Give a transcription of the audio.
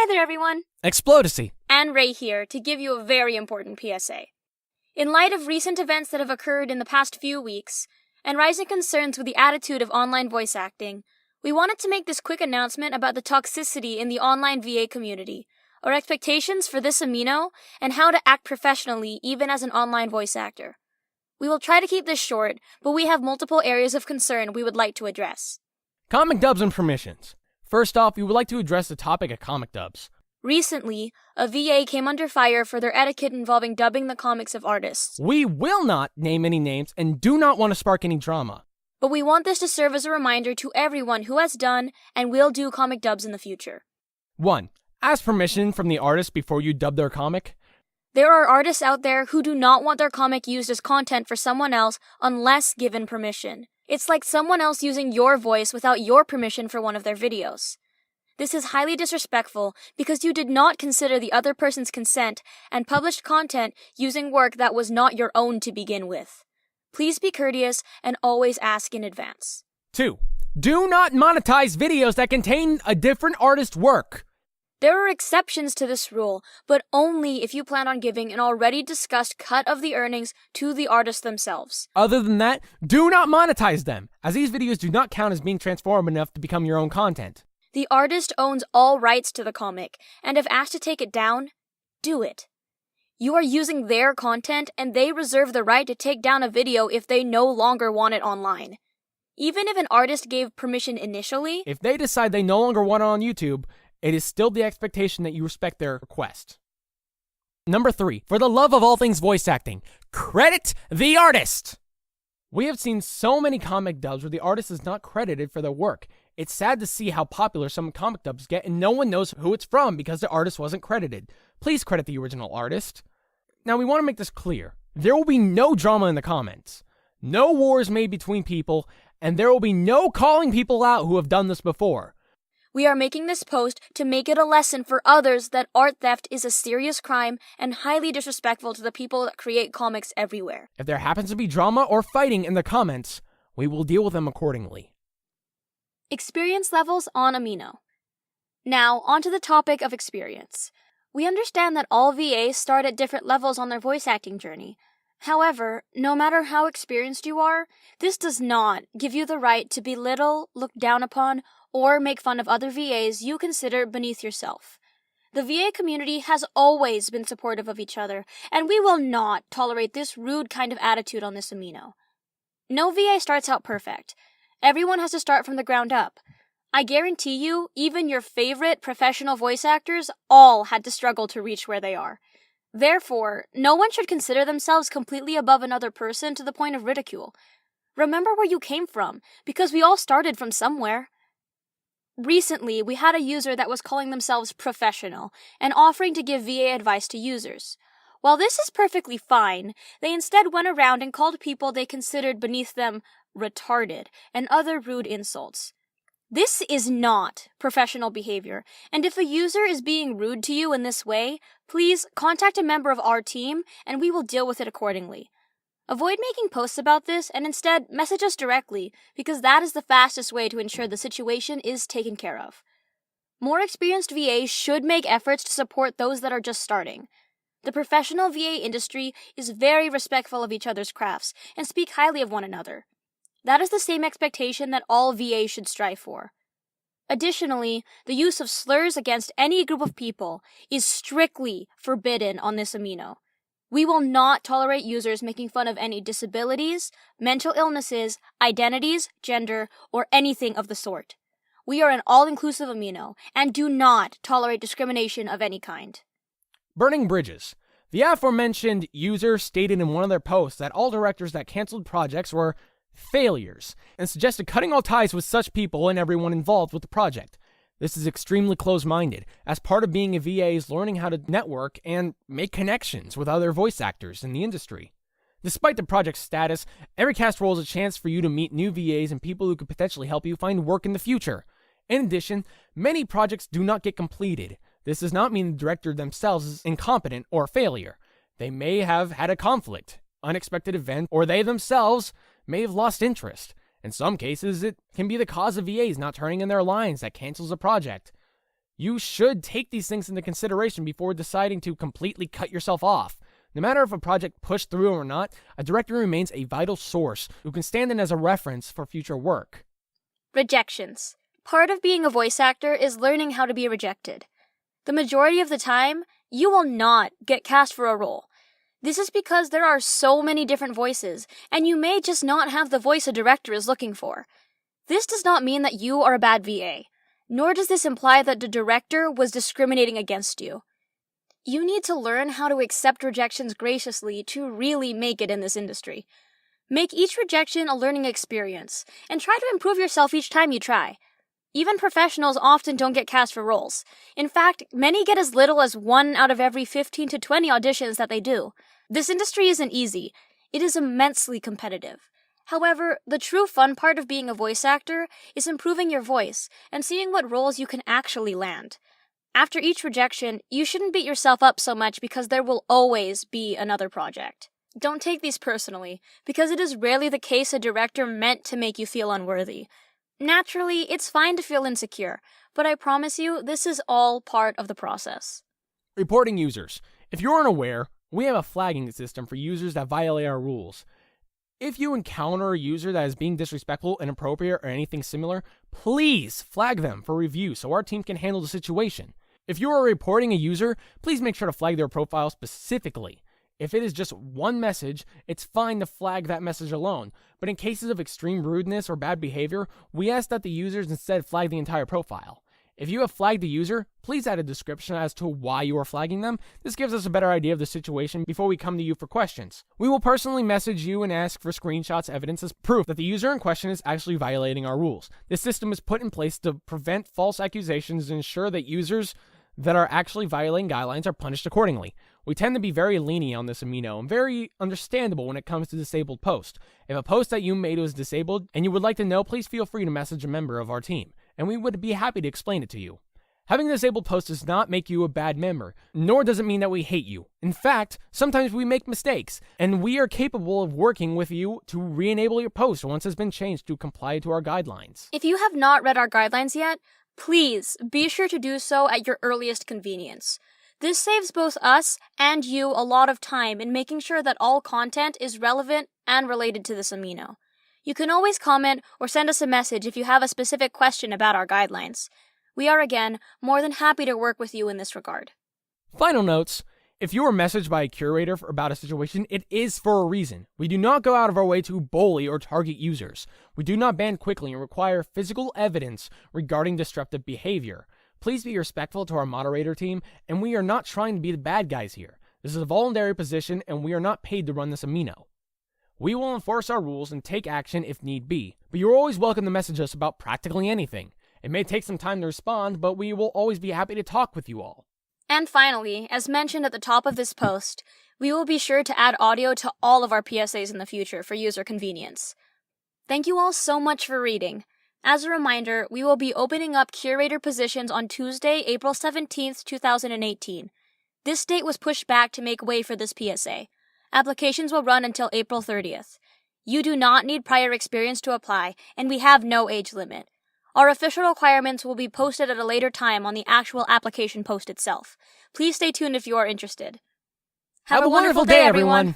Hi there, everyone. Explodicy. And Ray here to give you a very important PSA. In light of recent events that have occurred in the past few weeks, and rising concerns with the attitude of online voice acting, we wanted to make this quick announcement about the toxicity in the online VA community, our expectations for this amino, and how to act professionally even as an online voice actor. We will try to keep this short, but we have multiple areas of concern we would like to address. Comic dubs and permissions. First off, we would like to address the topic of comic dubs. Recently, a VA came under fire for their etiquette involving dubbing the comics of artists. We will not name any names and do not want to spark any drama. But we want this to serve as a reminder to everyone who has done and will do comic dubs in the future. 1. Ask permission from the artist before you dub their comic. There are artists out there who do not want their comic used as content for someone else unless given permission. It's like someone else using your voice without your permission for one of their videos. This is highly disrespectful because you did not consider the other person's consent and published content using work that was not your own to begin with. Please be courteous and always ask in advance. 2. Do not monetize videos that contain a different artist's work. There are exceptions to this rule, but only if you plan on giving an already discussed cut of the earnings to the artists themselves. Other than that, do not monetize them, as these videos do not count as being transformed enough to become your own content. The artist owns all rights to the comic, and if asked to take it down, do it. You are using their content, and they reserve the right to take down a video if they no longer want it online. Even if an artist gave permission initially, if they decide they no longer want it on YouTube, it is still the expectation that you respect their request. Number 3, for the love of all things voice acting, credit the artist! We have seen so many comic dubs where the artist is not credited for their work. It's sad to see how popular some comic dubs get and no one knows who it's from because the artist wasn't credited. Please credit the original artist. Now we want to make this clear. There will be no drama in the comments, no wars made between people, and there will be no calling people out who have done this before. We are making this post to make it a lesson for others that art theft is a serious crime and highly disrespectful to the people that create comics everywhere. If there happens to be drama or fighting in the comments, we will deal with them accordingly. Experience levels on Amino. Now, onto the topic of experience. We understand that all VAs start at different levels on their voice acting journey. However, no matter how experienced you are, this does not give you the right to belittle, look down upon, or make fun of other VAs you consider beneath yourself. The VA community has always been supportive of each other, and we will not tolerate this rude kind of attitude on this amino. No VA starts out perfect. Everyone has to start from the ground up. I guarantee you, even your favorite professional voice actors all had to struggle to reach where they are. Therefore, no one should consider themselves completely above another person to the point of ridicule. Remember where you came from, because we all started from somewhere. Recently, we had a user that was calling themselves professional and offering to give VA advice to users. While this is perfectly fine, they instead went around and called people they considered beneath them retarded and other rude insults. This is not professional behavior, and if a user is being rude to you in this way, please contact a member of our team and we will deal with it accordingly. Avoid making posts about this and instead message us directly, because that is the fastest way to ensure the situation is taken care of. More experienced VAs should make efforts to support those that are just starting. The professional VA industry is very respectful of each other's crafts and speak highly of one another. That is the same expectation that all VAs should strive for. Additionally, the use of slurs against any group of people is strictly forbidden on this amino. We will not tolerate users making fun of any disabilities, mental illnesses, identities, gender, or anything of the sort. We are an all-inclusive amino and do not tolerate discrimination of any kind. Burning bridges. The aforementioned user stated in one of their posts that all directors that canceled projects were failures and suggested cutting all ties with such people and everyone involved with the project. This is extremely close-minded, as part of being a VA is learning how to network and make connections with other voice actors in the industry. Despite the project's status, every cast role is a chance for you to meet new VAs and people who could potentially help you find work in the future. In addition, many projects do not get completed. This does not mean the director themselves is incompetent or a failure. They may have had a conflict, unexpected event, or they themselves may have lost interest. In some cases, it can be the cause of VAs not turning in their lines that cancels a project. You should take these things into consideration before deciding to completely cut yourself off. No matter if a project pushed through or not, a director remains a vital source who can stand in as a reference for future work. Rejections. Part of being a voice actor is learning how to be rejected. The majority of the time, you will not get cast for a role. This is because there are so many different voices, and you may just not have the voice a director is looking for. This does not mean that you are a bad VA, nor does this imply that the director was discriminating against you. You need to learn how to accept rejections graciously to really make it in this industry. Make each rejection a learning experience, and try to improve yourself each time you try. Even professionals often don't get cast for roles. In fact, many get as little as 1 out of every 15 to 20 auditions that they do. This industry isn't easy. It is immensely competitive. However, the true fun part of being a voice actor is improving your voice and seeing what roles you can actually land. After each rejection, you shouldn't beat yourself up so much because there will always be another project. Don't take these personally, because it is rarely the case a director meant to make you feel unworthy. Naturally, it's fine to feel insecure, but I promise you, this is all part of the process. Reporting users. If you're unaware, we have a flagging system for users that violate our rules. If you encounter a user that is being disrespectful, inappropriate, or anything similar, please flag them for review so our team can handle the situation. If you are reporting a user, please make sure to flag their profile specifically. If it is just one message, it's fine to flag that message alone, but in cases of extreme rudeness or bad behavior, we ask that the users instead flag the entire profile. If you have flagged the user, please add a description as to why you are flagging them. This gives us a better idea of the situation before we come to you for questions. We will personally message you and ask for screenshots evidence as proof that the user in question is actually violating our rules. This system is put in place to prevent false accusations and ensure that users that are actually violating guidelines are punished accordingly. We tend to be very lenient on this amino and very understandable when it comes to disabled posts. If a post that you made was disabled and you would like to know, please feel free to message a member of our team, and we would be happy to explain it to you. Having a disabled post does not make you a bad member, nor does it mean that we hate you. In fact, sometimes we make mistakes, and we are capable of working with you to re-enable your post once it's been changed to comply to our guidelines. If you have not read our guidelines yet, please be sure to do so at your earliest convenience. This saves both us and you a lot of time in making sure that all content is relevant and related to this amino. You can always comment or send us a message if you have a specific question about our guidelines. We are, again, more than happy to work with you in this regard. Final notes. If you are messaged by a curator about a situation, it is for a reason. We do not go out of our way to bully or target users. We do not ban quickly and require physical evidence regarding disruptive behavior. Please be respectful to our moderator team, and we are not trying to be the bad guys here. This is a voluntary position, and we are not paid to run this amino. We will enforce our rules and take action if need be, but you're always welcome to message us about practically anything. It may take some time to respond, but we will always be happy to talk with you all. And finally, as mentioned at the top of this post, we will be sure to add audio to all of our PSAs in the future for user convenience. Thank you all so much for reading. As a reminder, we will be opening up curator positions on Tuesday, April 17th, 2018. This date was pushed back to make way for this PSA. Applications will run until April 30th. You do not need prior experience to apply, and we have no age limit. Our official requirements will be posted at a later time on the actual application post itself. Please stay tuned if you are interested. Have a wonderful day, everyone!